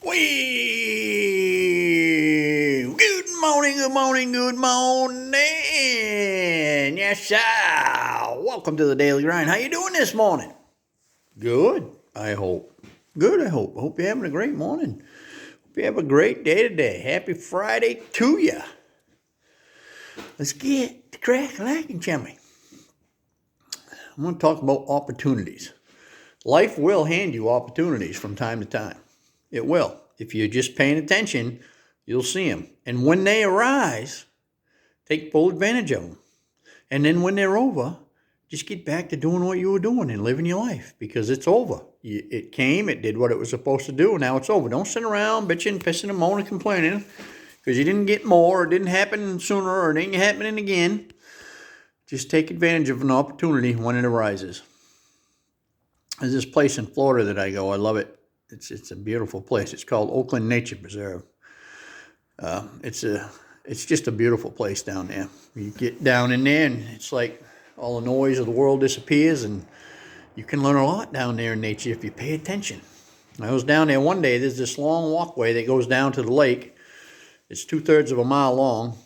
Good morning, good morning, good morning. Yes, sir. Welcome to the Daily Grind. How you doing this morning? Good, I hope. Good, I hope. Hope you're having a great morning. Hope you have a great day today. Happy Friday to you. Let's get to crack-a-lacking, shall we? I'm going to talk about opportunities. Life will hand you opportunities from time to time. It will. If you're just paying attention, you'll see them. And when they arise, take full advantage of them. And then when they're over, just get back to doing what you were doing and living your life, because it's over. It came, it did what it was supposed to do, and now it's over. Don't sit around bitching, pissing, and moaning, complaining because you didn't get more, or it didn't happen sooner, or it ain't happening again. Just take advantage of an opportunity when it arises. There's this place in Florida that I go. I love it. It's a beautiful place. It's called Oakland Nature Preserve. It's just a beautiful place down there. You get down in there, and it's like all the noise of the world disappears, and you can learn a lot down there in nature if you pay attention. I was down there one day. There's this long walkway that goes down to the lake. It's 2/3 of a mile long.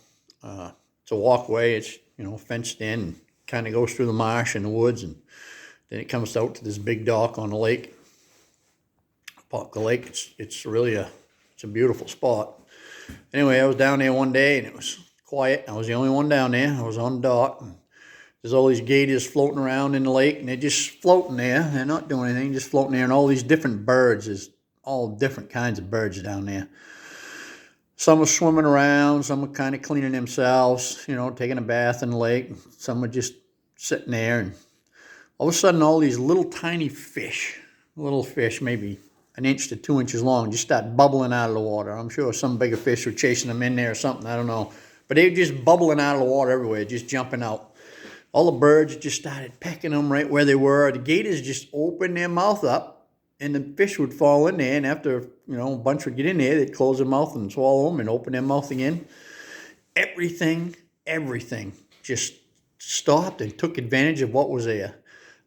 It's a walkway. It's fenced in, and kind of goes through the marsh and the woods, and then it comes out to this big dock on the lake. Popka Lake. It's really a beautiful spot. Anyway, I was down there one day, and it was quiet. I was the only one down there. I was on the dock, and there's all these gators floating around in the lake, and they're just floating there. They're not doing anything, just floating there. And all these different birds. There's all different kinds of birds down there. Some are swimming around. Some are kind of cleaning themselves, taking a bath in the lake. Some are just sitting there, and all of a sudden, all these little tiny fish, maybe an inch to 2 inches long, just start bubbling out of the water. I'm sure some bigger fish were chasing them in there or something. I don't know. But they were just bubbling out of the water everywhere, just jumping out. All the birds just started pecking them right where they were. The gators just opened their mouth up, and the fish would fall in there. And after, a bunch would get in there, they'd close their mouth and swallow them and open their mouth again. Everything just stopped and took advantage of what was there.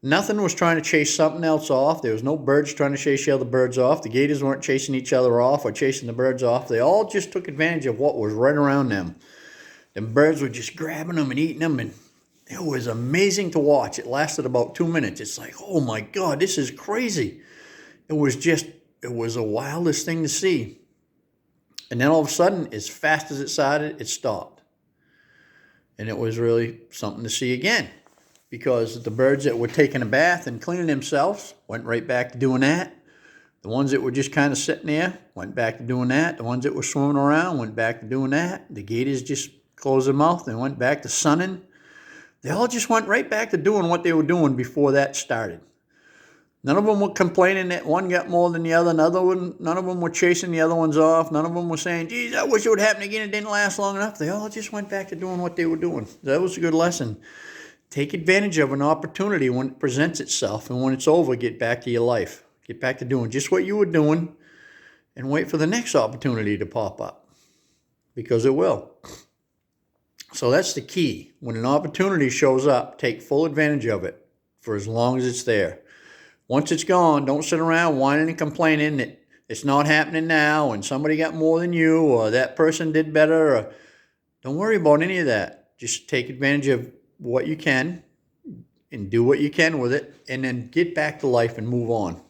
Nothing was trying to chase something else off. There was no birds trying to chase the other birds off. The gators weren't chasing each other off or chasing the birds off. They all just took advantage of what was right around them. The birds were just grabbing them and eating them, and it was amazing to watch. It lasted about 2 minutes. It's like, oh my God, this is crazy. It was the wildest thing to see. And then all of a sudden, as fast as it started, it stopped. And it was really something to see again. Because the birds that were taking a bath and cleaning themselves went right back to doing that. The ones that were just kind of sitting there went back to doing that. The ones that were swimming around went back to doing that. The gators just closed their mouth and went back to sunning. They all just went right back to doing what they were doing before that started. None of them were complaining that one got more than the other. None of them were chasing the other ones off. None of them were saying, geez, I wish it would happen again. It didn't last long enough. They all just went back to doing what they were doing. That was a good lesson. Take advantage of an opportunity when it presents itself, and when it's over, get back to your life. Get back to doing just what you were doing, and wait for the next opportunity to pop up, because it will. So that's the key. When an opportunity shows up, take full advantage of it for as long as it's there. Once it's gone, don't sit around whining and complaining that it's not happening now and somebody got more than you or that person did better. Don't worry about any of that. Just take advantage of what you can and do what you can with it, and then get back to life and move on.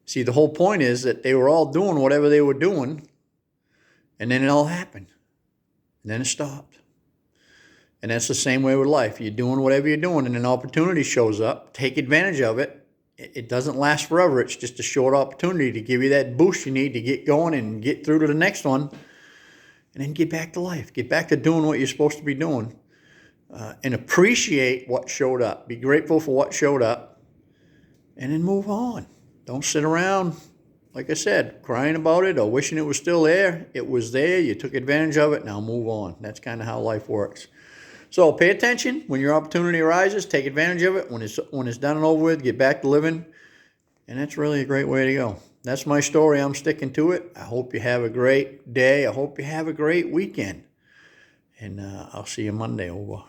See, the whole point is that they were all doing whatever they were doing, and then it all happened, and then it stopped. And that's the same way with life. You're doing whatever you're doing, and an opportunity shows up. Take advantage of it. It doesn't last forever. It's just a short opportunity to give you that boost you need to get going and get through to the next one, and then get back to life. Get back to doing what you're supposed to be doing. And appreciate what showed up. Be grateful for what showed up, and then move on. Don't sit around, like I said, crying about it or wishing it was still there. It was there. You took advantage of it. Now move on. That's kind of how life works. So pay attention. When your opportunity arises, take advantage of it. When it's done and over with, get back to living. And that's really a great way to go. That's my story. I'm sticking to it. I hope you have a great day. I hope you have a great weekend. And I'll see you Monday. Over.